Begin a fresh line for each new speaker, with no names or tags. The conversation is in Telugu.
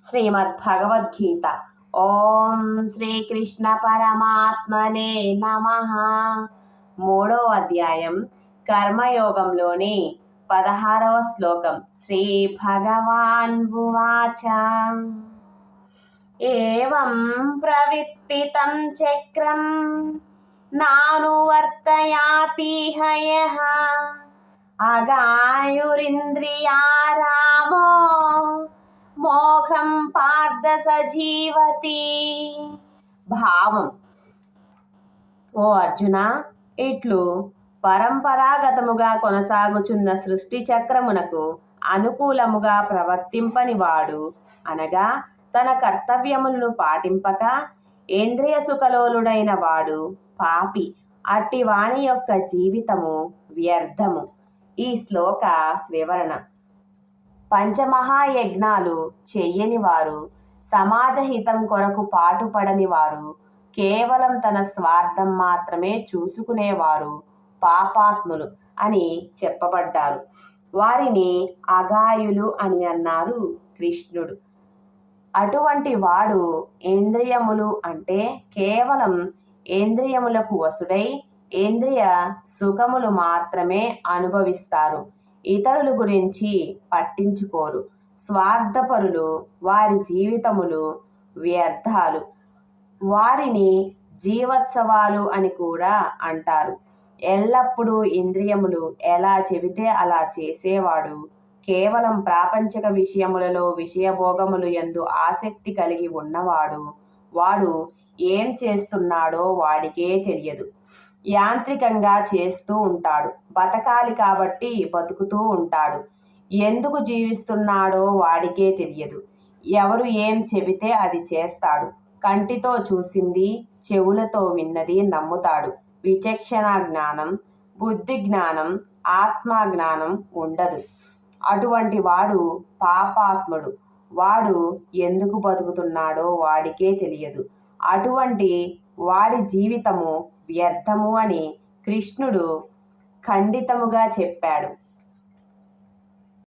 శ్రీమద్భగవద్గీత. ఓం శ్రీకృష్ణ పరమాత్మనే నమః. 3వ అధ్యాయం కర్మయోగంలోని 16వ శ్లోకం. శ్రీ భగవాన్ ఉవాచ ఏవం ప్రవిత్తితం చక్రం నానువర్తయాతి హయః అగాయురింద్రియారామో మోఘం పార్థ సజీవతి. భావం: ఓ అర్జున, ఇట్లు పరంపరాగతముగా కొనసాగుచున్న సృష్టి చక్రమునకు అనుకూలముగా ప్రవర్తింపని వాడు, అనగా తన కర్తవ్యములను పాటింపక ఇంద్రియ సుఖలోలుడైన వాడు పాపి. అట్టి వాణి యొక్క జీవితము వ్యర్థము. ఈ శ్లోక వివరణ: పంచమహాయజ్ఞాలు చెయ్యని వారు, సమాజ హితం కొరకు పాటుపడని వారు, కేవలం తన స్వార్థం మాత్రమే చూసుకునేవారు పాపాత్ములు అని చెప్పబడ్డారు. వారిని అగాయులు అని అన్నారు కృష్ణుడు. అటువంటి వాడు ఇంద్రియములు అంటే కేవలం ఇంద్రియములకు వశుడై ఇంద్రియ సుఖములు మాత్రమే అనుభవిస్తారు. ఇతరుల గురించి పట్టించుకోరు. స్వార్థపరులు. వారి జీవితములు వ్యర్థాలు. వారిని జీవోత్సవాలు అని కూడా అంటారు. ఎల్లప్పుడూ ఇంద్రియములు ఎలా చెబితే అలా చేసేవాడు, కేవలం ప్రాపంచిక విషయములలో విషయభోగములు యందు ఆసక్తి కలిగి ఉన్నవాడు, వాడు ఏం చేస్తున్నాడో వాడికే తెలియదు. యాంత్రికంగా చేస్తూ ఉంటాడు. బతకాలి కాబట్టి బతుకుతూ ఉంటాడు. ఎందుకు జీవిస్తున్నాడో వాడికే తెలియదు. ఎవరు ఏం చెబితే అది చేస్తాడు. కంటితో చూసింది, చెవులతో విన్నది నమ్ముతాడు. విచక్షణ జ్ఞానం, బుద్ధి జ్ఞానం, ఆత్మజ్ఞానం ఉండదు. అటువంటి వాడు పాపాత్ముడు. వాడు ఎందుకు బతుకుతున్నాడో వాడికే తెలియదు. అటువంటి వాడి జీవితము వ్యర్థము అని కృష్ణుడు ఖండితముగా చెప్పాడు.